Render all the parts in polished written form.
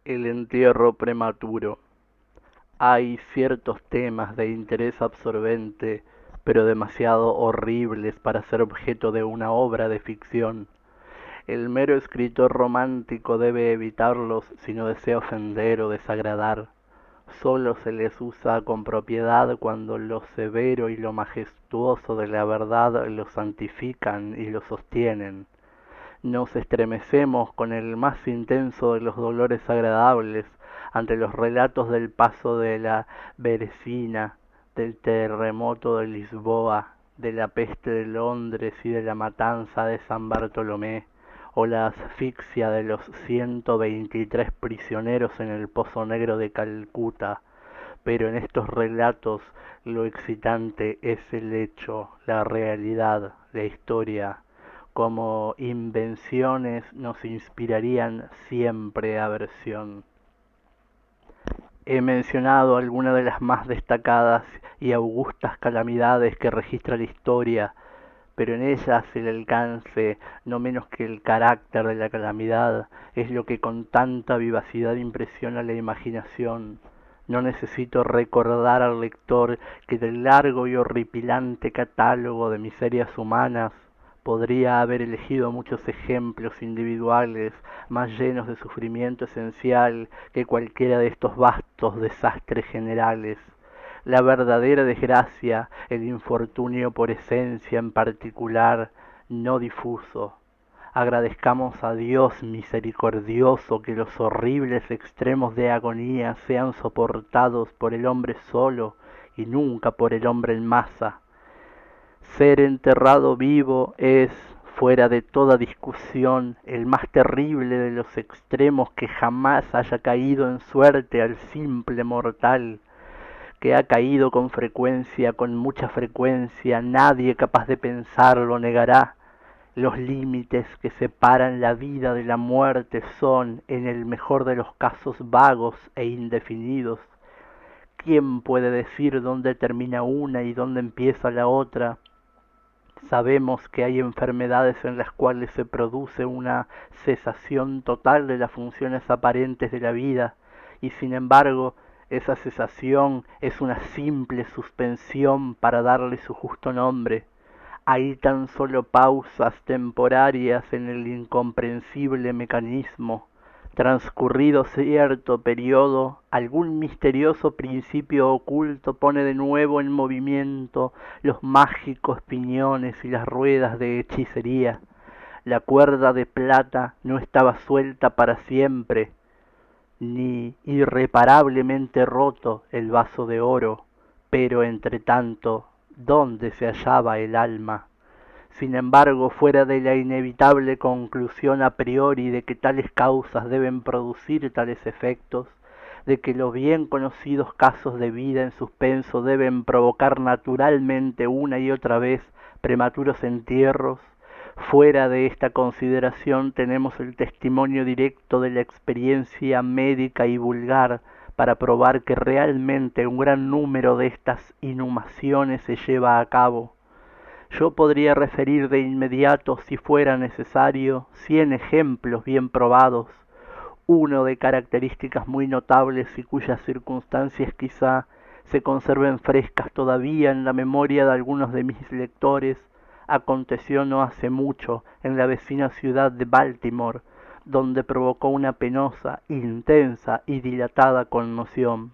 El entierro prematuro. Hay ciertos temas de interés absorbente, pero demasiado horribles para ser objeto de una obra de ficción. El mero escritor romántico debe evitarlos si no desea ofender o desagradar. Solo se les usa con propiedad cuando lo severo y lo majestuoso de la verdad lo santifican y lo sostienen. Nos estremecemos con el más intenso de los dolores agradables ante los relatos del paso de la Beresina, del terremoto de Lisboa, de la peste de Londres y de la matanza de San Bartolomé, o la asfixia de los 123 prisioneros en el Pozo Negro de Calcuta. Pero en estos relatos lo excitante es el hecho, la realidad, la historia. Como invenciones nos inspirarían siempre aversión. He mencionado algunas de las más destacadas y augustas calamidades que registra la historia, pero en ellas el alcance, no menos que el carácter de la calamidad, es lo que con tanta vivacidad impresiona la imaginación. No necesito recordar al lector que del largo y horripilante catálogo de miserias humanas podría haber elegido muchos ejemplos individuales más llenos de sufrimiento esencial que cualquiera de estos vastos desastres generales. La verdadera desgracia, el infortunio por esencia en particular, no difuso. Agradezcamos a Dios misericordioso que los horribles extremos de agonía sean soportados por el hombre solo y nunca por el hombre en masa. Ser enterrado vivo es, fuera de toda discusión, el más terrible de los extremos que jamás haya caído en suerte al simple mortal, que ha caído con frecuencia, con mucha frecuencia. Nadie capaz de pensarlo negará. Los límites que separan la vida de la muerte son, en el mejor de los casos, vagos e indefinidos. ¿Quién puede decir dónde termina una y dónde empieza la otra? Sabemos que hay enfermedades en las cuales se produce una cesación total de las funciones aparentes de la vida, y sin embargo esa cesación es una simple suspensión para darle su justo nombre. Hay tan solo pausas temporarias en el incomprensible mecanismo. Transcurrido cierto periodo, algún misterioso principio oculto pone de nuevo en movimiento los mágicos piñones y las ruedas de hechicería. La cuerda de plata no estaba suelta para siempre, ni irreparablemente roto el vaso de oro, pero entre tanto, ¿dónde se hallaba el alma? Sin embargo, fuera de la inevitable conclusión a priori de que tales causas deben producir tales efectos, de que los bien conocidos casos de vida en suspenso deben provocar naturalmente una y otra vez prematuros entierros, fuera de esta consideración tenemos el testimonio directo de la experiencia médica y vulgar para probar que realmente un gran número de estas inhumaciones se lleva a cabo. Yo podría referir de inmediato, si fuera necesario, 100 ejemplos bien probados, uno de características muy notables y cuyas circunstancias quizá se conserven frescas todavía en la memoria de algunos de mis lectores, aconteció no hace mucho en la vecina ciudad de Baltimore, donde provocó una penosa, intensa y dilatada conmoción.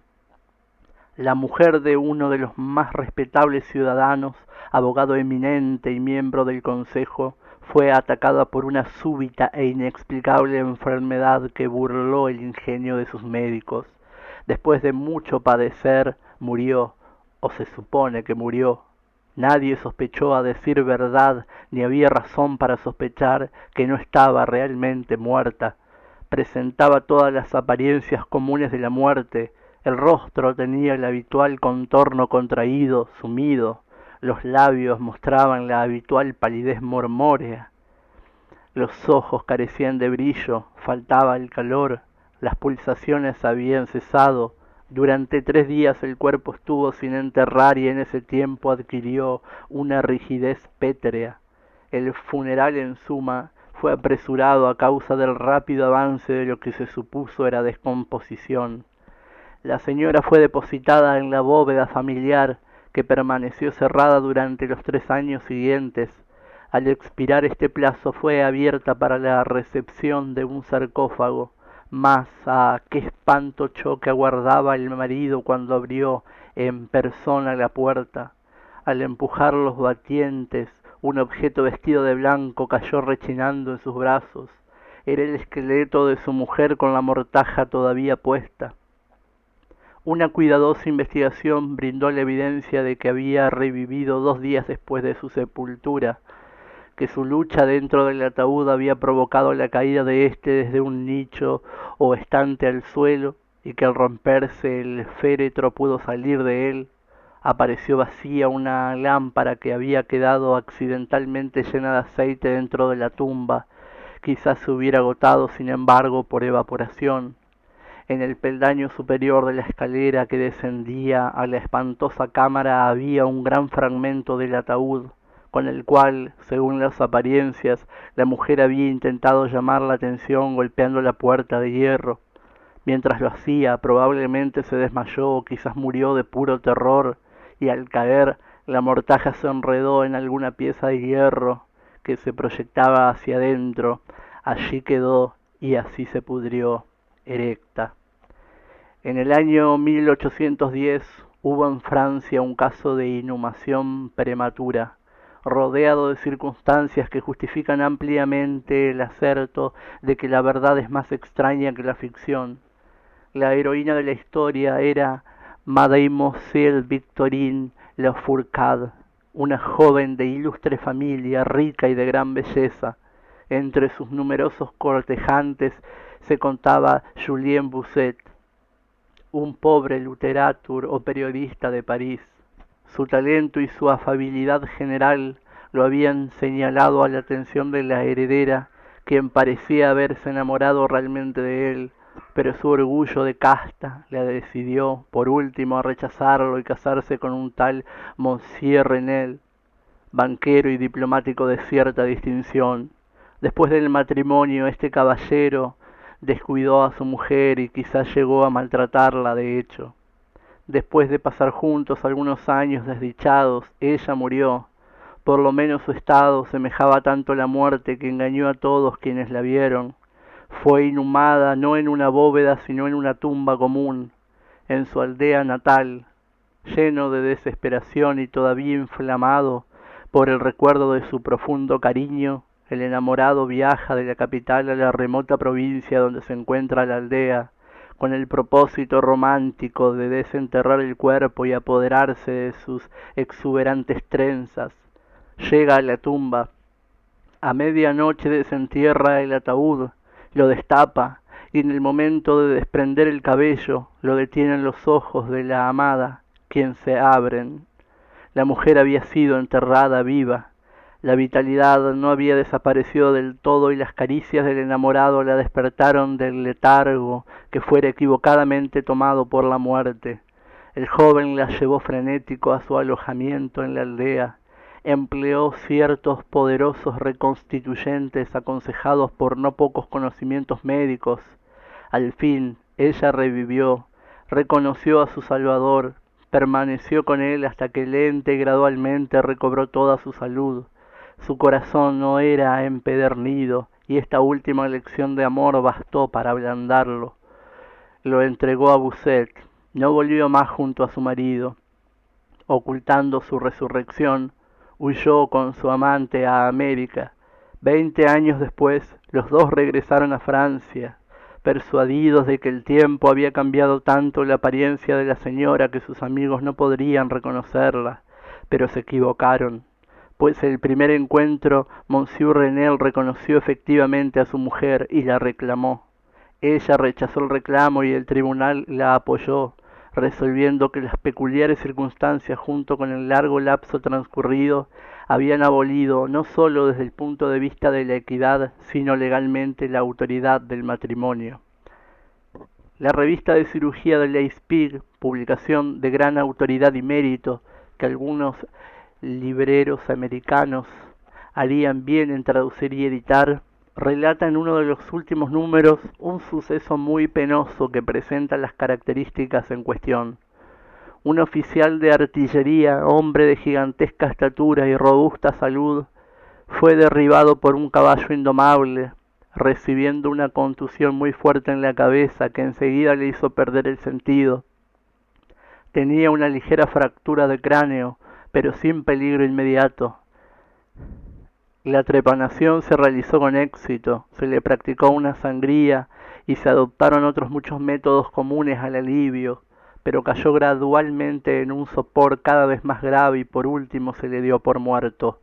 La mujer de uno de los más respetables ciudadanos, abogado eminente y miembro del Consejo, fue atacada por una súbita e inexplicable enfermedad que burló el ingenio de sus médicos. Después de mucho padecer, murió, o se supone que murió. Nadie sospechó, a decir verdad, ni había razón para sospechar que no estaba realmente muerta. Presentaba todas las apariencias comunes de la muerte. El rostro tenía el habitual contorno contraído, sumido, los labios mostraban la habitual palidez mormórea, los ojos carecían de brillo, faltaba el calor, las pulsaciones habían cesado. Durante 3 días el cuerpo estuvo sin enterrar y en ese tiempo adquirió una rigidez pétrea. El funeral, en suma, fue apresurado a causa del rápido avance de lo que se supuso era descomposición. La señora fue depositada en la bóveda familiar, que permaneció cerrada durante los 3 años siguientes. Al expirar este plazo fue abierta para la recepción de un sarcófago, mas qué espanto choque aguardaba el marido cuando abrió en persona la puerta. Al empujar los batientes, un objeto vestido de blanco cayó rechinando en sus brazos. Era el esqueleto de su mujer con la mortaja todavía puesta. Una cuidadosa investigación brindó la evidencia de que había revivido 2 días después de su sepultura, que su lucha dentro del ataúd había provocado la caída de éste desde un nicho o estante al suelo, y que al romperse el féretro pudo salir de él. Apareció vacía una lámpara que había quedado accidentalmente llena de aceite dentro de la tumba. Quizás se hubiera agotado, sin embargo, por evaporación. En el peldaño superior de la escalera que descendía a la espantosa cámara había un gran fragmento del ataúd, con el cual, según las apariencias, la mujer había intentado llamar la atención golpeando la puerta de hierro. Mientras lo hacía, probablemente se desmayó o quizás murió de puro terror, y al caer, la mortaja se enredó en alguna pieza de hierro que se proyectaba hacia adentro. Allí quedó y así se pudrió, erecta. En el año 1810 hubo en Francia un caso de inhumación prematura, rodeado de circunstancias que justifican ampliamente el aserto de que la verdad es más extraña que la ficción. La heroína de la historia era Mademoiselle Victorine Lafourcade, una joven de ilustre familia, rica y de gran belleza. Entre sus numerosos cortejantes se contaba Julien Busset, un pobre literatur o periodista de París. Su talento y su afabilidad general lo habían señalado a la atención de la heredera, quien parecía haberse enamorado realmente de él, pero su orgullo de casta le decidió, por último, a rechazarlo y casarse con un tal Monsieur Renel, banquero y diplomático de cierta distinción. Después del matrimonio, este caballero descuidó a su mujer y quizás llegó a maltratarla, de hecho. Después de pasar juntos algunos años desdichados, ella murió. Por lo menos su estado semejaba tanto a la muerte que engañó a todos quienes la vieron. Fue inhumada no en una bóveda, sino en una tumba común, en su aldea natal. Lleno de desesperación y todavía inflamado por el recuerdo de su profundo cariño, el enamorado viaja de la capital a la remota provincia donde se encuentra la aldea, con el propósito romántico de desenterrar el cuerpo y apoderarse de sus exuberantes trenzas. Llega a la tumba. A medianoche desentierra el ataúd, lo destapa, y en el momento de desprender el cabello, lo detienen los ojos de la amada, quien se abren. La mujer había sido enterrada viva. La vitalidad no había desaparecido del todo y las caricias del enamorado la despertaron del letargo que fuera equivocadamente tomado por la muerte. El joven la llevó frenético a su alojamiento en la aldea. Empleó ciertos poderosos reconstituyentes aconsejados por no pocos conocimientos médicos. Al fin, ella revivió, reconoció a su Salvador, permaneció con él hasta que lenta y gradualmente recobró toda su salud. Su corazón no era empedernido, y esta última lección de amor bastó para ablandarlo. Lo entregó a Busset. No volvió más junto a su marido. Ocultando su resurrección, huyó con su amante a América. 20 años después, los dos regresaron a Francia, persuadidos de que el tiempo había cambiado tanto la apariencia de la señora que sus amigos no podrían reconocerla, pero se equivocaron, pues el primer encuentro Monsieur Renel reconoció efectivamente a su mujer y la reclamó. Ella rechazó el reclamo y el tribunal la apoyó, resolviendo que las peculiares circunstancias junto con el largo lapso transcurrido habían abolido no sólo desde el punto de vista de la equidad, sino legalmente la autoridad del matrimonio. La revista de cirugía de Leipzig, publicación de gran autoridad y mérito que algunos libreros americanos harían bien en traducir y editar, relata en uno de los últimos números un suceso muy penoso que presenta las características en cuestión. Un oficial de artillería, hombre de gigantesca estatura y robusta salud, fue derribado por un caballo indomable, recibiendo una contusión muy fuerte en la cabeza que enseguida le hizo perder el sentido. Tenía una ligera fractura de cráneo, pero sin peligro inmediato. La trepanación se realizó con éxito, se le practicó una sangría y se adoptaron otros muchos métodos comunes al alivio, pero cayó gradualmente en un sopor cada vez más grave y por último se le dio por muerto.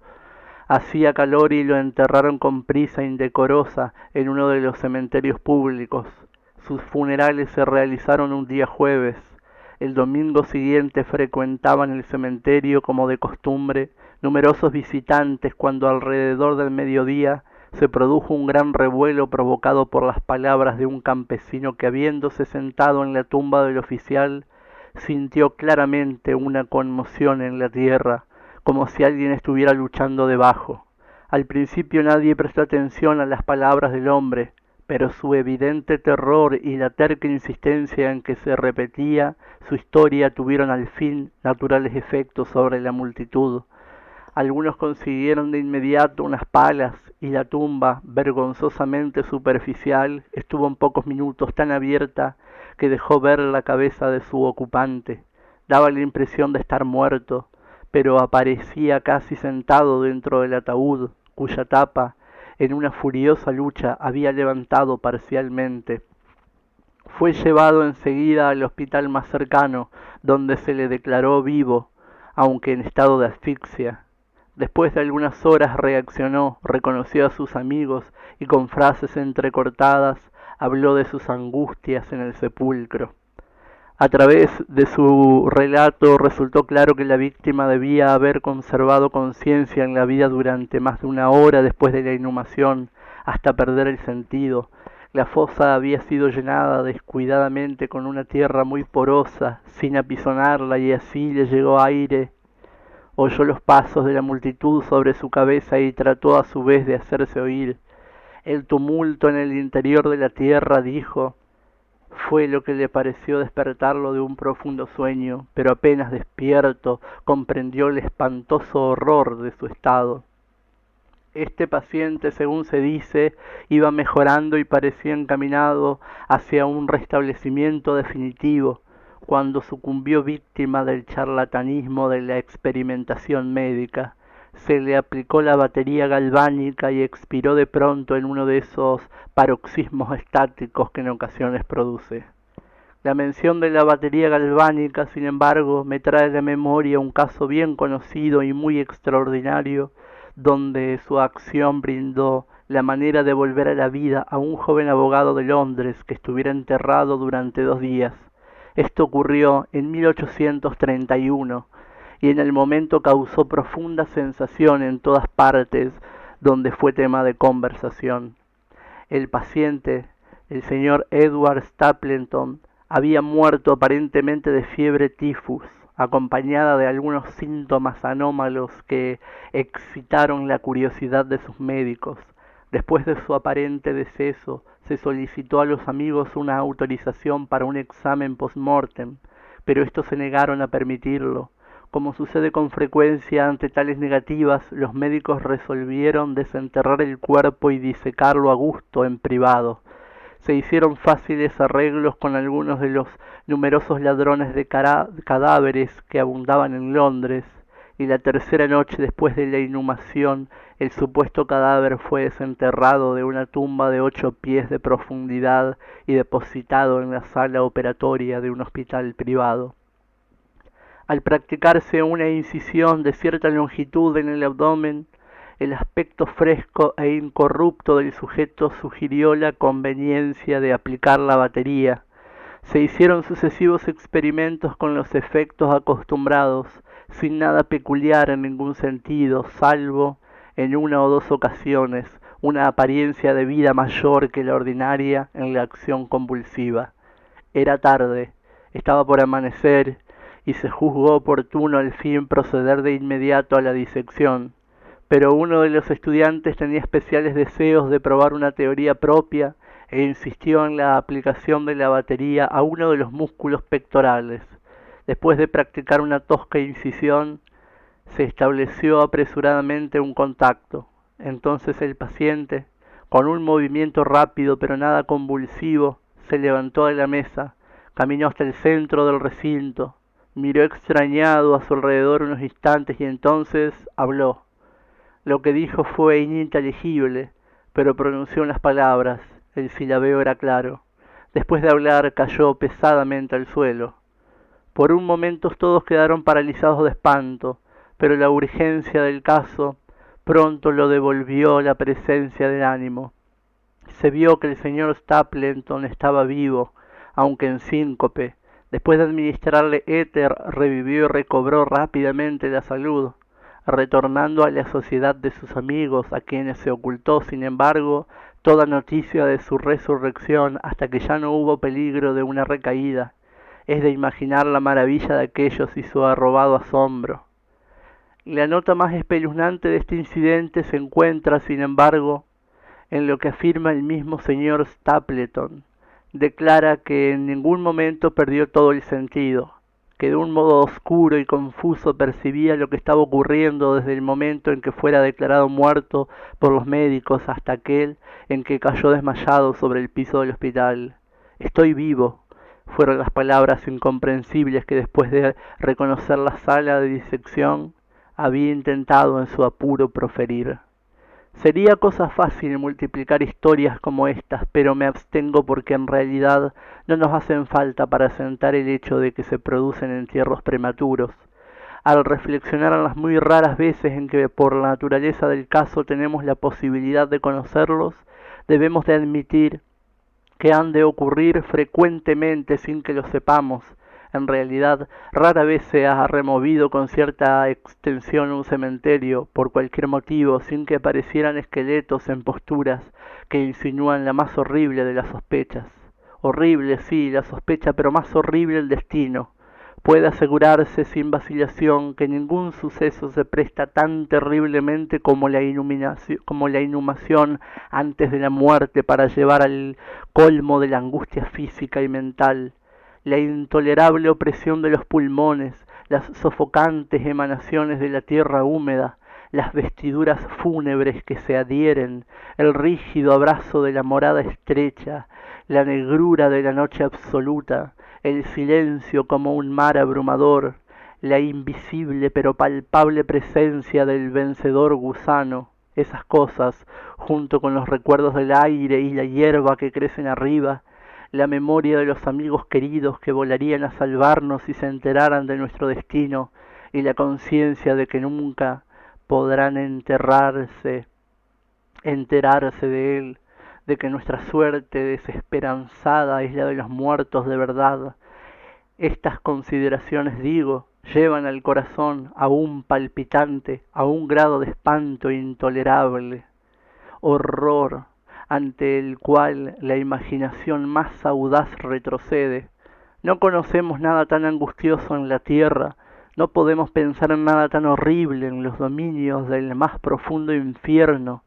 Hacía calor y lo enterraron con prisa indecorosa en uno de los cementerios públicos. Sus funerales se realizaron un día jueves. El domingo siguiente frecuentaban el cementerio como de costumbre numerosos visitantes cuando alrededor del mediodía se produjo un gran revuelo provocado por las palabras de un campesino que, habiéndose sentado en la tumba del oficial, sintió claramente una conmoción en la tierra, como si alguien estuviera luchando debajo. Al principio nadie prestó atención a las palabras del hombre, pero su evidente terror y la terca insistencia en que se repetía su historia tuvieron al fin naturales efectos sobre la multitud. Algunos consiguieron de inmediato unas palas y la tumba, vergonzosamente superficial, estuvo en pocos minutos tan abierta que dejó ver la cabeza de su ocupante. Daba la impresión de estar muerto, pero aparecía casi sentado dentro del ataúd, cuya tapa, en una furiosa lucha, había levantado parcialmente. Fue llevado enseguida al hospital más cercano, donde se le declaró vivo, aunque en estado de asfixia. Después de algunas horas reaccionó, reconoció a sus amigos y con frases entrecortadas habló de sus angustias en el sepulcro. A través de su relato resultó claro que la víctima debía haber conservado conciencia en la vida durante más de una hora después de la inhumación, hasta perder el sentido. La fosa había sido llenada descuidadamente con una tierra muy porosa, sin apisonarla, y así le llegó aire. Oyó los pasos de la multitud sobre su cabeza y trató a su vez de hacerse oír. El tumulto en el interior de la tierra, dijo, fue lo que le pareció despertarlo de un profundo sueño, pero apenas despierto comprendió el espantoso horror de su estado. Este paciente, según se dice, iba mejorando y parecía encaminado hacia un restablecimiento definitivo, cuando sucumbió víctima del charlatanismo de la experimentación médica. Se le aplicó la batería galvánica y expiró de pronto en uno de esos paroxismos estáticos que en ocasiones produce. La mención de la batería galvánica, sin embargo, me trae a la memoria un caso bien conocido y muy extraordinario, donde su acción brindó la manera de volver a la vida a un joven abogado de Londres que estuviera enterrado durante 2 días. Esto ocurrió en 1831 y en el momento causó profunda sensación en todas partes donde fue tema de conversación. El paciente, el señor Edward Stapleton, había muerto aparentemente de fiebre tifus, acompañada de algunos síntomas anómalos que excitaron la curiosidad de sus médicos. Después de su aparente deceso, se solicitó a los amigos una autorización para un examen post-mortem, pero estos se negaron a permitirlo. Como sucede con frecuencia ante tales negativas, los médicos resolvieron desenterrar el cuerpo y disecarlo a gusto en privado. Se hicieron fáciles arreglos con algunos de los numerosos ladrones de cadáveres que abundaban en Londres, y la tercera noche después de la inhumación, el supuesto cadáver fue desenterrado de una tumba de 8 pies de profundidad y depositado en la sala operatoria de un hospital privado. Al practicarse una incisión de cierta longitud en el abdomen, el aspecto fresco e incorrupto del sujeto sugirió la conveniencia de aplicar la batería. Se hicieron sucesivos experimentos con los efectos acostumbrados, sin nada peculiar en ningún sentido, salvo, en 1 o 2 ocasiones, una apariencia de vida mayor que la ordinaria en la acción convulsiva. Era tarde, estaba por amanecer, y se juzgó oportuno al fin proceder de inmediato a la disección. pero uno de los estudiantes tenía especiales deseos de probar una teoría propia e insistió en la aplicación de la batería a uno de los músculos pectorales. Después de practicar una tosca incisión, se estableció apresuradamente un contacto. Entonces el paciente, con un movimiento rápido pero nada convulsivo, se levantó de la mesa, caminó hasta el centro del recinto, miró extrañado a su alrededor unos instantes y entonces habló. Lo que dijo fue ininteligible, pero pronunció unas palabras. El silabeo era claro. Después de hablar, cayó pesadamente al suelo. Por un momento todos quedaron paralizados de espanto, pero la urgencia del caso pronto lo devolvió la presencia del ánimo. Se vio que el señor Stapleton estaba vivo, aunque en síncope. Después de administrarle éter, revivió y recobró rápidamente la salud, retornando a la sociedad de sus amigos, a quienes se ocultó, sin embargo, toda noticia de su resurrección hasta que ya no hubo peligro de una recaída. Es de imaginar la maravilla de aquellos y su arrobado asombro. La nota más espeluznante de este incidente se encuentra, sin embargo, en lo que afirma el mismo señor Stapleton. Declara que en ningún momento perdió todo el sentido, que de un modo oscuro y confuso percibía lo que estaba ocurriendo desde el momento en que fuera declarado muerto por los médicos hasta aquel en que cayó desmayado sobre el piso del hospital. Estoy vivo, fueron las palabras incomprensibles que después de reconocer la sala de disección había intentado en su apuro proferir. Sería cosa fácil multiplicar historias como estas, pero me abstengo porque en realidad no nos hacen falta para asentar el hecho de que se producen entierros prematuros. Al reflexionar en las muy raras veces en que por la naturaleza del caso tenemos la posibilidad de conocerlos, debemos de admitir que han de ocurrir frecuentemente sin que lo sepamos. En realidad, rara vez se ha removido con cierta extensión un cementerio, por cualquier motivo, sin que aparecieran esqueletos en posturas que insinúan la más horrible de las sospechas. Horrible, sí, la sospecha, pero más horrible el destino. Puede asegurarse sin vacilación que ningún suceso se presta tan terriblemente como la inhumación antes de la muerte para llevar al colmo de la angustia física y mental. La intolerable opresión de los pulmones, las sofocantes emanaciones de la tierra húmeda, las vestiduras fúnebres que se adhieren, el rígido abrazo de la morada estrecha, la negrura de la noche absoluta, el silencio como un mar abrumador, la invisible pero palpable presencia del vencedor gusano, esas cosas, junto con los recuerdos del aire y la hierba que crecen arriba, la memoria de los amigos queridos que volarían a salvarnos si se enteraran de nuestro destino, y la conciencia de que nunca podrán enterarse de él, de que nuestra suerte desesperanzada es la de los muertos de verdad. Estas consideraciones, digo, llevan al corazón aún palpitante a un grado de espanto intolerable, horror ante el cual la imaginación más audaz retrocede. No conocemos nada tan angustioso en la tierra, no podemos pensar en nada tan horrible en los dominios del más profundo infierno,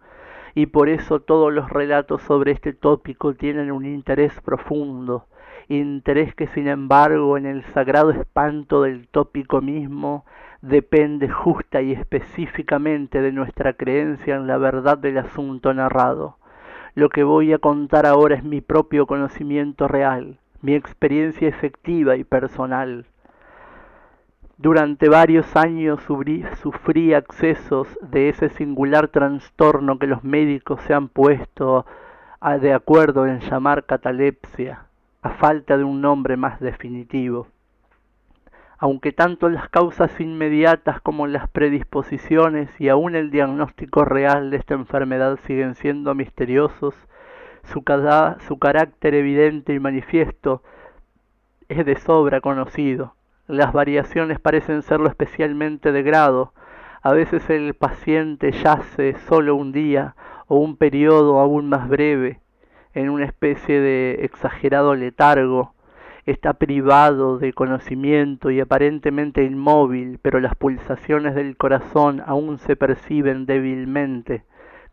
y por eso todos los relatos sobre este tópico tienen un interés profundo, interés que sin embargo en el sagrado espanto del tópico mismo depende justa y específicamente de nuestra creencia en la verdad del asunto narrado. Lo que voy a contar ahora es mi propio conocimiento real, mi experiencia efectiva y personal. Durante varios años sufrí accesos de ese singular trastorno que los médicos se han puesto de acuerdo en llamar catalepsia, a falta de un nombre más definitivo. Aunque tanto las causas inmediatas como las predisposiciones y aún el diagnóstico real de esta enfermedad siguen siendo misteriosos, su carácter evidente y manifiesto es de sobra conocido. Las variaciones parecen serlo especialmente de grado. A veces el paciente yace solo un día o un periodo aún más breve, en una especie de exagerado letargo, Está privado de conocimiento y aparentemente inmóvil, pero las pulsaciones del corazón aún se perciben débilmente.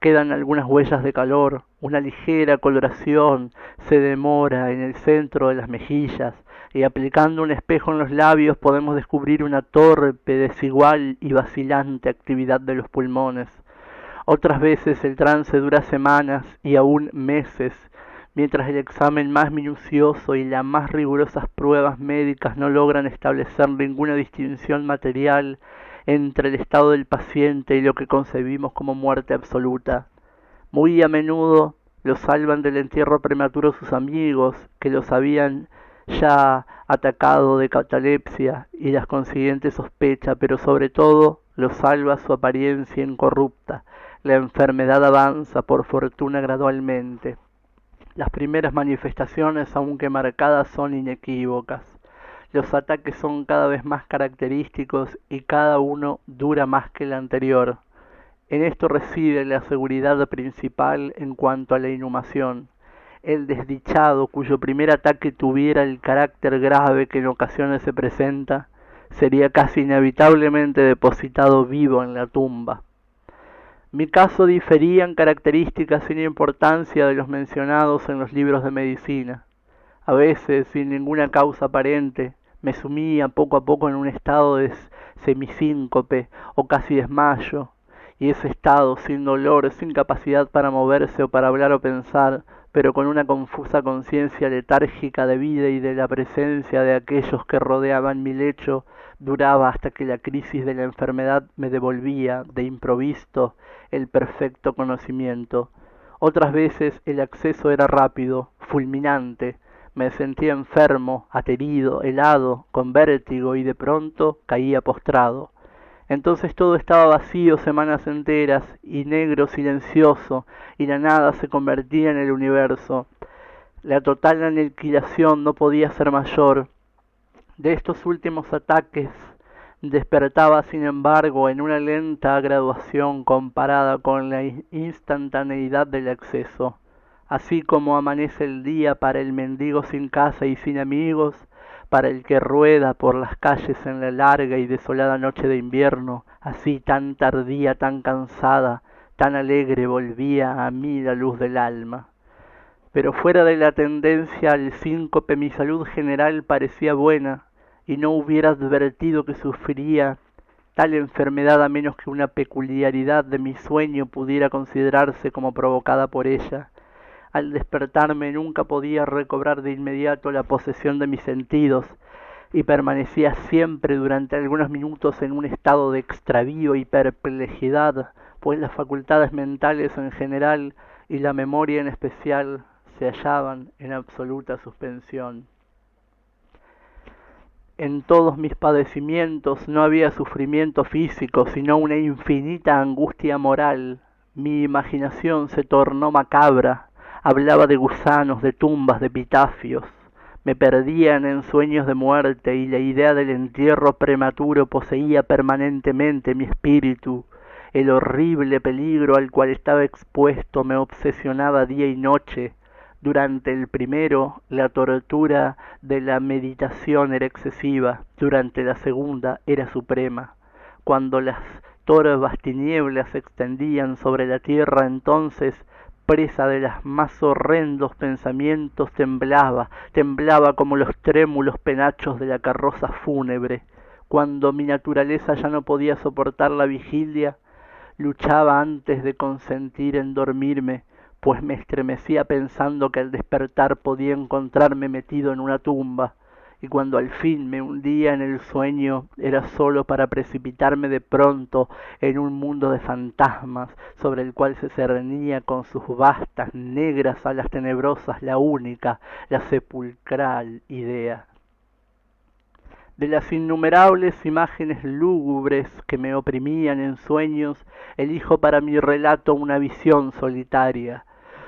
Quedan algunas huellas de calor, una ligera coloración se demora en el centro de las mejillas, y aplicando un espejo en los labios podemos descubrir una torpe, desigual y vacilante actividad de los pulmones. Otras veces el trance dura semanas y aún meses, mientras el examen más minucioso y las más rigurosas pruebas médicas no logran establecer ninguna distinción material entre el estado del paciente y lo que concebimos como muerte absoluta. Muy a menudo lo salvan del entierro prematuro sus amigos, que los habían ya atacado de catalepsia y las consiguientes sospechas, pero sobre todo lo salva su apariencia incorrupta. La enfermedad avanza, por fortuna, gradualmente. Las primeras manifestaciones, aunque marcadas, son inequívocas. Los ataques son cada vez más característicos y cada uno dura más que el anterior. En esto reside la seguridad principal en cuanto a la inhumación. El desdichado, cuyo primer ataque tuviera el carácter grave que en ocasiones se presenta, sería casi inevitablemente depositado vivo en la tumba. Mi caso difería en características sin importancia de los mencionados en los libros de medicina. A veces, sin ninguna causa aparente, me sumía poco a poco en un estado de semisíncope o casi desmayo, y ese estado, sin dolor, sin capacidad para moverse o para hablar o pensar, pero con una confusa conciencia letárgica de vida y de la presencia de aquellos que rodeaban mi lecho, duraba hasta que la crisis de la enfermedad me devolvía, de improviso, el perfecto conocimiento. Otras veces el acceso era rápido, fulminante. Me sentía enfermo, aterido, helado, con vértigo y de pronto caía postrado. Entonces todo estaba vacío semanas enteras y negro silencioso, y la nada se convertía en el universo. La total aniquilación no podía ser mayor. De estos últimos ataques despertaba, sin embargo, en una lenta graduación comparada con la instantaneidad del acceso. Así como amanece el día para el mendigo sin casa y sin amigos, para el que rueda por las calles en la larga y desolada noche de invierno, así tan tardía, tan cansada, tan alegre volvía a mí la luz del alma. Pero fuera de la tendencia al síncope mi salud general parecía buena, y no hubiera advertido que sufría tal enfermedad a menos que una peculiaridad de mi sueño pudiera considerarse como provocada por ella. Al despertarme nunca podía recobrar de inmediato la posesión de mis sentidos, y permanecía siempre durante algunos minutos en un estado de extravío y perplejidad, pues las facultades mentales en general y la memoria en especial se hallaban en absoluta suspensión. En todos mis padecimientos no había sufrimiento físico, sino una infinita angustia moral. Mi imaginación se tornó macabra, hablaba de gusanos, de tumbas, de epitafios. Me perdían en sueños de muerte y la idea del entierro prematuro poseía permanentemente mi espíritu. El horrible peligro al cual estaba expuesto me obsesionaba día y noche. Durante el primero, la tortura de la meditación era excesiva, durante la segunda era suprema. Cuando las torvas tinieblas se extendían sobre la tierra, entonces, presa de los más horrendos pensamientos, temblaba como los trémulos penachos de la carroza fúnebre. Cuando mi naturaleza ya no podía soportar la vigilia, luchaba antes de consentir en dormirme, pues me estremecía pensando que al despertar podía encontrarme metido en una tumba, y cuando al fin me hundía en el sueño era sólo para precipitarme de pronto en un mundo de fantasmas sobre el cual se cernía con sus vastas negras alas tenebrosas la única, la sepulcral idea. De las innumerables imágenes lúgubres que me oprimían en sueños, elijo para mi relato una visión solitaria.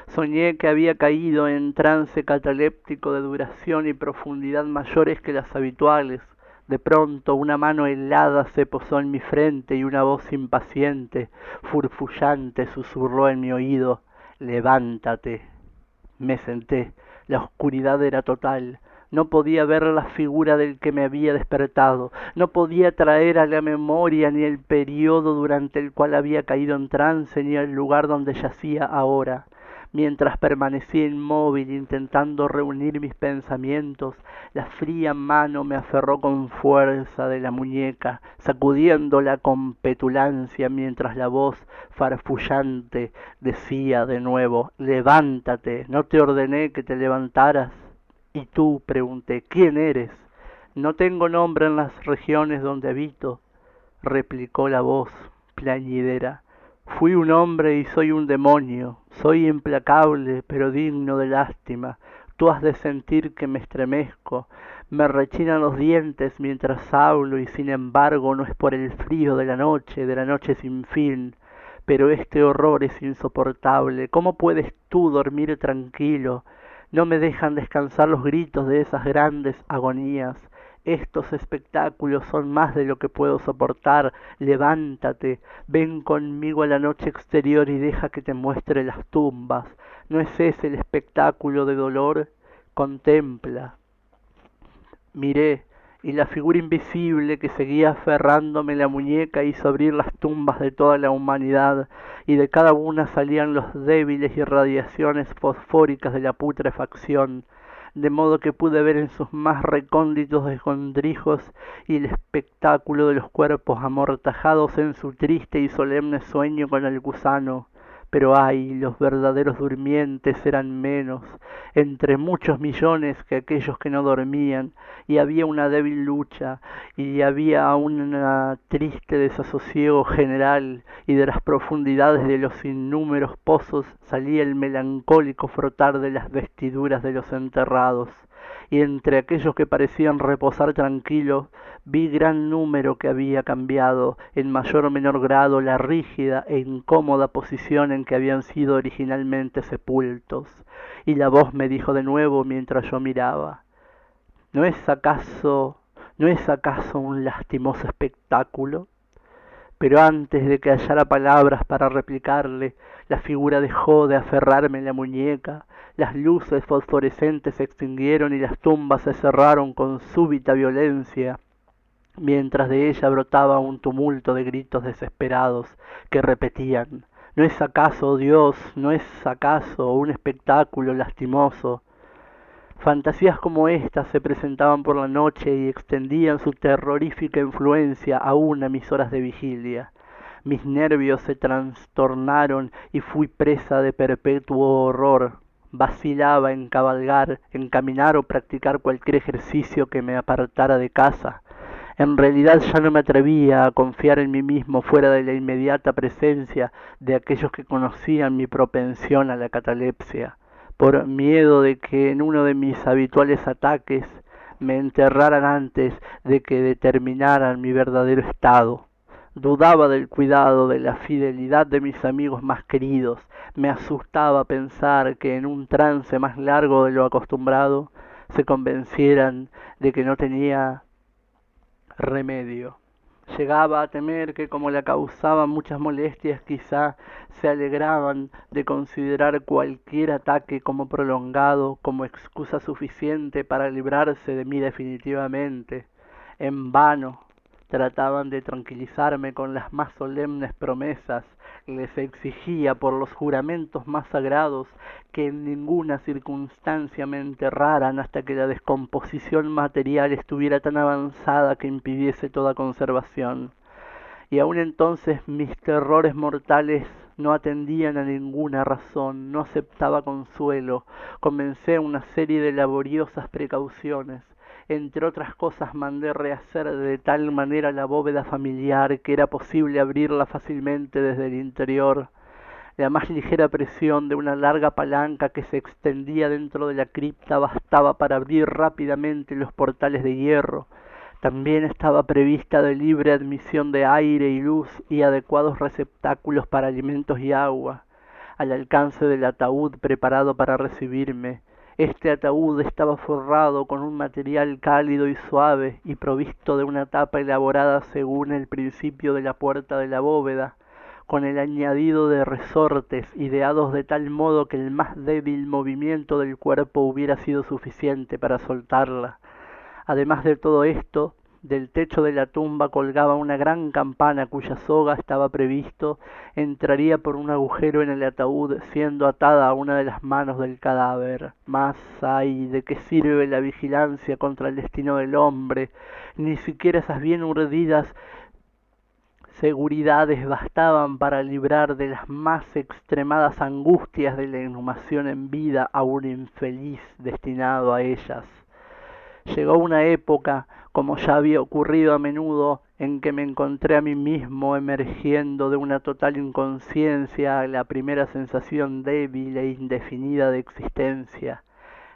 Soñé que había caído en trance cataléptico de duración y profundidad mayores que las habituales. De pronto una mano helada se posó en mi frente y una voz impaciente, furfullante, susurró en mi oído: «Levántate». Me senté. La oscuridad era total. No podía ver la figura del que me había despertado, no podía traer a la memoria ni el periodo durante el cual había caído en trance, ni el lugar donde yacía ahora. Mientras permanecía inmóvil intentando reunir mis pensamientos, la fría mano me aferró con fuerza de la muñeca, sacudiéndola con petulancia mientras la voz farfullante decía de nuevo: levántate, ¿no te ordené que te levantaras? ¿Y tú? Pregunté, ¿quién eres? No tengo nombre en las regiones donde habito, replicó la voz plañidera. Fui un hombre y soy un demonio, soy implacable pero digno de lástima. Tú has de sentir que me estremezco, me rechinan los dientes mientras hablo y sin embargo no es por el frío de la noche sin fin. Pero este horror es insoportable. ¿Cómo puedes tú dormir tranquilo? No me dejan descansar los gritos de esas grandes agonías. Estos espectáculos son más de lo que puedo soportar. Levántate, ven conmigo a la noche exterior y deja que te muestre las tumbas. ¿No es ese el espectáculo de dolor? Contempla. Miré, y la figura invisible que seguía aferrándome la muñeca hizo abrir las tumbas de toda la humanidad, y de cada una salían los débiles irradiaciones fosfóricas de la putrefacción, de modo que pude ver en sus más recónditos escondrijos y el espectáculo de los cuerpos amortajados en su triste y solemne sueño con el gusano. Pero ay, los verdaderos durmientes eran menos, entre muchos millones, que aquellos que no dormían, y había una débil lucha, y había un triste desasosiego general, y de las profundidades de los innúmeros pozos salía el melancólico frotar de las vestiduras de los enterrados, y entre aquellos que parecían reposar tranquilos, vi gran número que había cambiado, en mayor o menor grado, la rígida e incómoda posición en que habían sido originalmente sepultos, y la voz me dijo de nuevo mientras yo miraba: ¿No es acaso un lastimoso espectáculo? Pero antes de que hallara palabras para replicarle, la figura dejó de aferrarme en la muñeca, las luces fosforescentes se extinguieron y las tumbas se cerraron con súbita violencia, mientras de ella brotaba un tumulto de gritos desesperados que repetían: ¿No es acaso, Dios, no es acaso un espectáculo lastimoso? Fantasías como estas se presentaban por la noche y extendían su terrorífica influencia aún a mis horas de vigilia. Mis nervios se trastornaron y fui presa de perpetuo horror. Vacilaba en cabalgar, en caminar o practicar cualquier ejercicio que me apartara de casa. En realidad ya no me atrevía a confiar en mí mismo fuera de la inmediata presencia de aquellos que conocían mi propensión a la catalepsia, por miedo de que en uno de mis habituales ataques me enterraran antes de que determinaran mi verdadero estado. Dudaba del cuidado, de la fidelidad de mis amigos más queridos. Me asustaba pensar que en un trance más largo de lo acostumbrado se convencieran de que no tenía remedio. Llegaba a temer que, como le causaban muchas molestias, quizá se alegraban de considerar cualquier ataque como prolongado, como excusa suficiente para librarse de mí definitivamente. En vano trataban de tranquilizarme con las más solemnes promesas, les exigía por los juramentos más sagrados que en ninguna circunstancia me enterraran hasta que la descomposición material estuviera tan avanzada que impidiese toda conservación. Y aun entonces mis terrores mortales no atendían a ninguna razón, no aceptaba consuelo. Comencé una serie de laboriosas precauciones. Entre otras cosas mandé rehacer de tal manera la bóveda familiar que era posible abrirla fácilmente desde el interior. La más ligera presión de una larga palanca que se extendía dentro de la cripta bastaba para abrir rápidamente los portales de hierro. También estaba prevista de libre admisión de aire y luz y adecuados receptáculos para alimentos y agua, al alcance del ataúd preparado para recibirme. Este ataúd estaba forrado con un material cálido y suave y provisto de una tapa elaborada según el principio de la puerta de la bóveda. con el añadido de resortes ideados de tal modo que el más débil movimiento del cuerpo hubiera sido suficiente para soltarla. Además de todo esto, del techo de la tumba colgaba una gran campana cuya soga, estaba previsto, entraría por un agujero en el ataúd, siendo atada a una de las manos del cadáver. Mas, ay, ¿de qué sirve la vigilancia contra el destino del hombre? Ni siquiera esas bien urdidas seguridades bastaban para librar de las más extremadas angustias de la inhumación en vida a un infeliz destinado a ellas. Llegó una época, como ya había ocurrido a menudo, en que me encontré a mí mismo emergiendo de una total inconsciencia a la primera sensación débil e indefinida de existencia.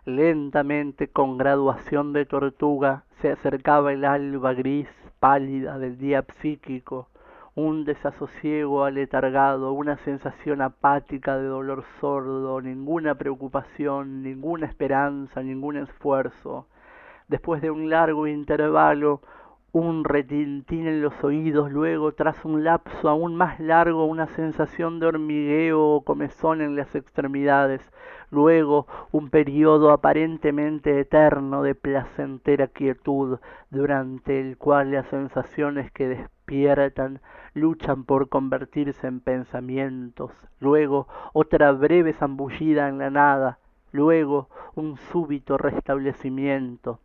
Lentamente, con graduación de tortuga, se acercaba el alba gris, pálida del día psíquico, un desasosiego aletargado, una sensación apática de dolor sordo, ninguna preocupación, ninguna esperanza, ningún esfuerzo. Después de un largo intervalo, un retintín en los oídos, luego, tras un lapso aún más largo, una sensación de hormigueo o comezón en las extremidades, luego un periodo aparentemente eterno de placentera quietud, durante el cual las sensaciones que despiertan luchan por convertirse en pensamientos, luego otra breve zambullida en la nada, luego un súbito restablecimiento.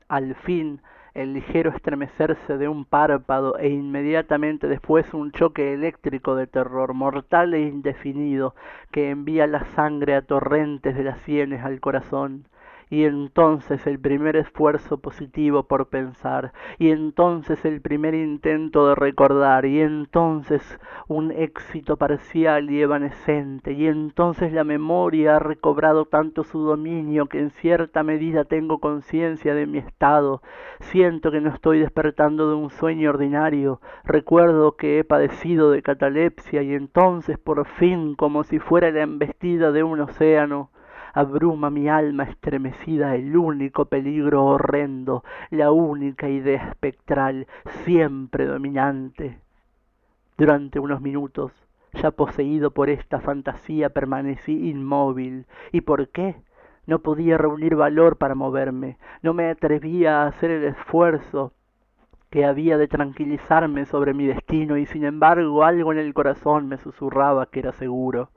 Al fin, el ligero estremecerse de un párpado e inmediatamente después un choque eléctrico de terror mortal e indefinido que envía la sangre a torrentes de las sienes al corazón. Y entonces el primer esfuerzo positivo por pensar, y entonces el primer intento de recordar, y entonces un éxito parcial y evanescente, y entonces la memoria ha recobrado tanto su dominio que en cierta medida tengo conciencia de mi estado, siento que no estoy despertando de un sueño ordinario, recuerdo que he padecido de catalepsia, y entonces por fin, como si fuera la embestida de un océano, abruma mi alma estremecida el único peligro horrendo, la única idea espectral, siempre dominante. Durante unos minutos, ya poseído por esta fantasía, permanecí inmóvil. ¿Y por qué? No podía reunir valor para moverme, no me atrevía a hacer el esfuerzo que había de tranquilizarme sobre mi destino, y sin embargo algo en el corazón me susurraba que era seguro.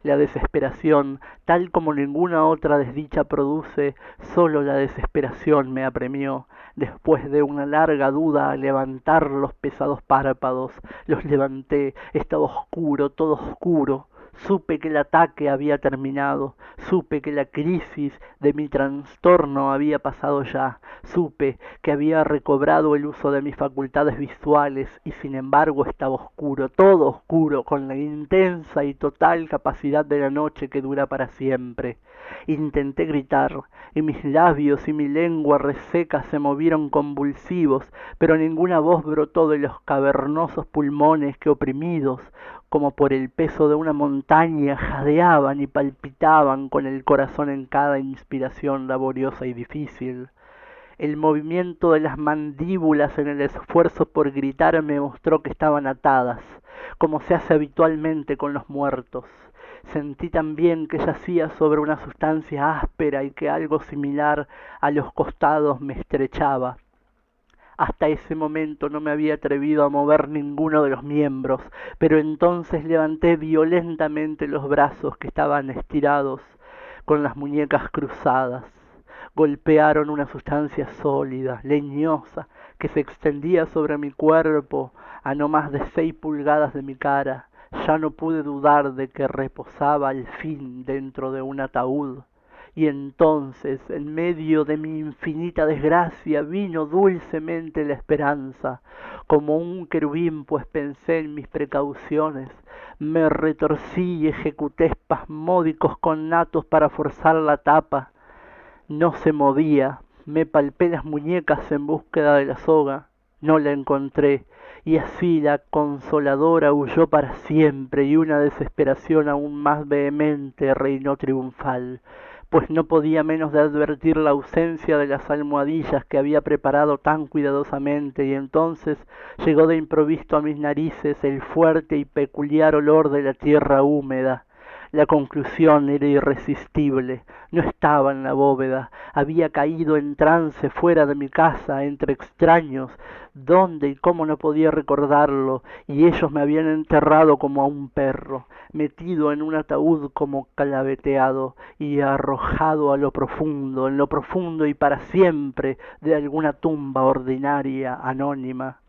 La desesperación, tal como ninguna otra desdicha produce, sólo la desesperación me apremió. Después de una larga duda al levantar los pesados párpados, los levanté, estaba oscuro, todo oscuro. Supe que el ataque había terminado, supe que la crisis de mi trastorno había pasado ya, supe que había recobrado el uso de mis facultades visuales y sin embargo estaba oscuro, todo oscuro, con la intensa y total capacidad de la noche que dura para siempre. Intenté gritar, y mis labios y mi lengua reseca se movieron convulsivos, pero ninguna voz brotó de los cavernosos pulmones que, oprimidos como por el peso de una montaña, jadeaban y palpitaban con el corazón en cada inspiración laboriosa y difícil. El movimiento de las mandíbulas en el esfuerzo por gritar me mostró que estaban atadas, como se hace habitualmente con los muertos. Sentí también que yacía sobre una sustancia áspera y que algo similar a los costados me estrechaba. Hasta ese momento no me había atrevido a mover ninguno de los miembros, pero entonces levanté violentamente los brazos que estaban estirados, con las muñecas cruzadas. Golpearon una sustancia sólida, leñosa, que se extendía sobre mi cuerpo a no más de 6 pulgadas de mi cara. Ya no pude dudar de que reposaba al fin dentro de un ataúd. Y entonces, en medio de mi infinita desgracia, vino dulcemente la esperanza. Como un querubín, pues pensé en mis precauciones. Me retorcí y ejecuté espasmódicos connatos para forzar la tapa. No se movía. Me palpé las muñecas en búsqueda de la soga. No la encontré. Y así la consoladora huyó para siempre, y una desesperación aún más vehemente reinó triunfal. pues no podía menos de advertir la ausencia de las almohadillas que había preparado tan cuidadosamente, y entonces llegó de improviso a mis narices el fuerte y peculiar olor de la tierra húmeda. La conclusión era irresistible. No estaba en la bóveda, había caído en trance fuera de mi casa, entre extraños, dónde y cómo no podía recordarlo, y ellos me habían enterrado como a un perro, metido en un ataúd como calaveteado, y arrojado a lo profundo, en lo profundo y para siempre, de alguna tumba ordinaria, anónima.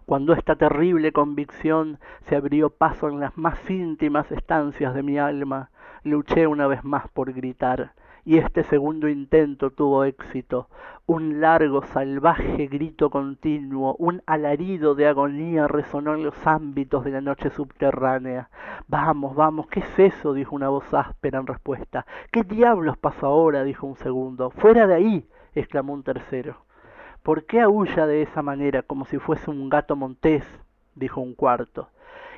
Cuando esta terrible convicción se abrió paso en las más íntimas estancias de mi alma, luché una vez más por gritar, y este segundo intento tuvo éxito. Un largo, salvaje grito continuo, un alarido de agonía resonó en los ámbitos de la noche subterránea. Vamos, vamos, ¿qué es eso?, dijo una voz áspera en respuesta. ¿Qué diablos pasa ahora?, dijo un segundo. ¡Fuera de ahí!, exclamó un tercero. ¿Por qué aúlla de esa manera, como si fuese un gato montés?, dijo un cuarto.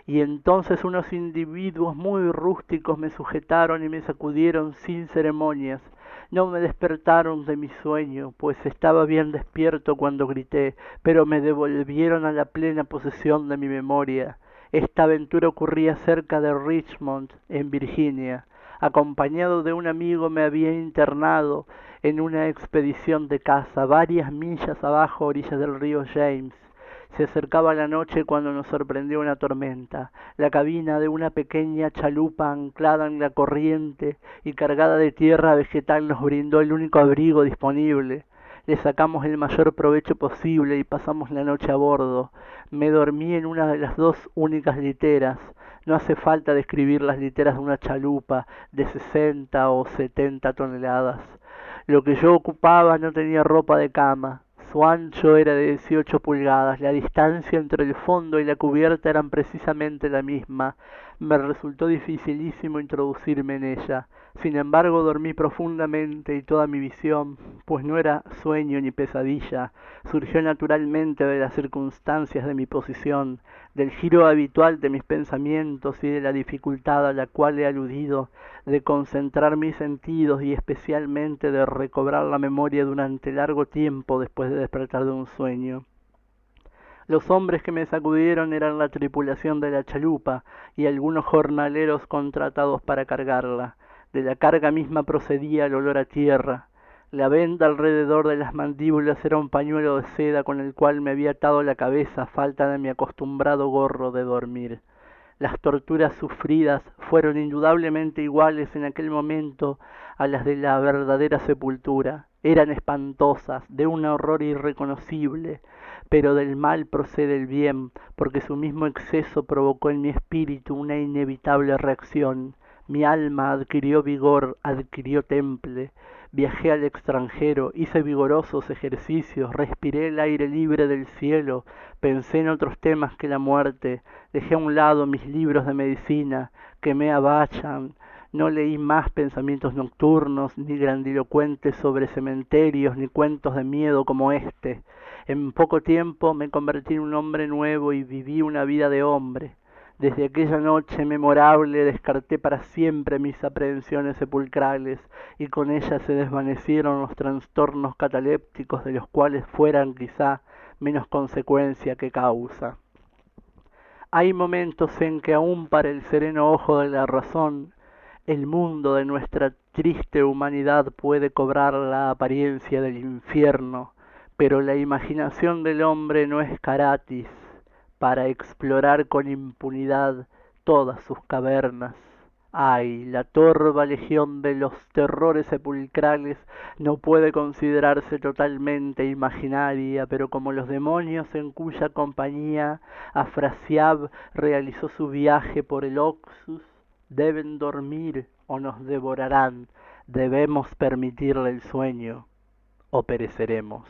Y entonces unos individuos muy rústicos me sujetaron y me sacudieron sin ceremonias. No me despertaron de mi sueño, pues estaba bien despierto cuando grité, pero me devolvieron a la plena posesión de mi memoria. Esta aventura ocurría cerca de Richmond, en Virginia. Acompañado de un amigo me había internado en una expedición de caza, varias millas abajo a orillas del río James. Se acercaba la noche cuando nos sorprendió una tormenta. La cabina de una pequeña chalupa anclada en la corriente y cargada de tierra vegetal nos brindó el único abrigo disponible. Le sacamos el mayor provecho posible y pasamos la noche a bordo. Me dormí en una de las dos únicas literas. No hace falta describir las literas de una chalupa de 60 o 70 toneladas. Lo que yo ocupaba no tenía ropa de cama. Su ancho era de 18 pulgadas, la distancia entre el fondo y la cubierta eran precisamente la misma. Me resultó dificilísimo introducirme en ella. Sin embargo, dormí profundamente y toda mi visión, pues no era sueño ni pesadilla, surgió naturalmente de las circunstancias de mi posición, del giro habitual de mis pensamientos y de la dificultad a la cual he aludido de concentrar mis sentidos y especialmente de recobrar la memoria durante largo tiempo después de despertar de un sueño. Los hombres que me sacudieron eran la tripulación de la chalupa y algunos jornaleros contratados para cargarla. De la carga misma procedía el olor a tierra. La venda alrededor de las mandíbulas era un pañuelo de seda con el cual me había atado la cabeza a falta de mi acostumbrado gorro de dormir. Las torturas sufridas fueron indudablemente iguales en aquel momento a las de la verdadera sepultura. Eran espantosas, de un horror irreconocible, pero del mal procede el bien, porque su mismo exceso provocó en mi espíritu una inevitable reacción. Mi alma adquirió vigor, adquirió temple. Viajé al extranjero, hice vigorosos ejercicios, respiré el aire libre del cielo, pensé en otros temas que la muerte, dejé a un lado mis libros de medicina, quemé a Bachan, no leí más pensamientos nocturnos, ni grandilocuentes sobre cementerios, ni cuentos de miedo como este. En poco tiempo me convertí en un hombre nuevo y viví una vida de hombre. Desde aquella noche memorable descarté para siempre mis aprehensiones sepulcrales, y con ellas se desvanecieron los trastornos catalépticos de los cuales fueran quizá menos consecuencia que causa. Hay momentos en que aun para el sereno ojo de la razón, el mundo de nuestra triste humanidad puede cobrar la apariencia del infierno, pero la imaginación del hombre no es caratis para explorar con impunidad todas sus cavernas. Ay, la torva legión de los terrores sepulcrales no puede considerarse totalmente imaginaria, pero como los demonios en cuya compañía Afrasiab realizó su viaje por el Oxus, deben dormir o nos devorarán. Debemos permitirle el sueño o pereceremos.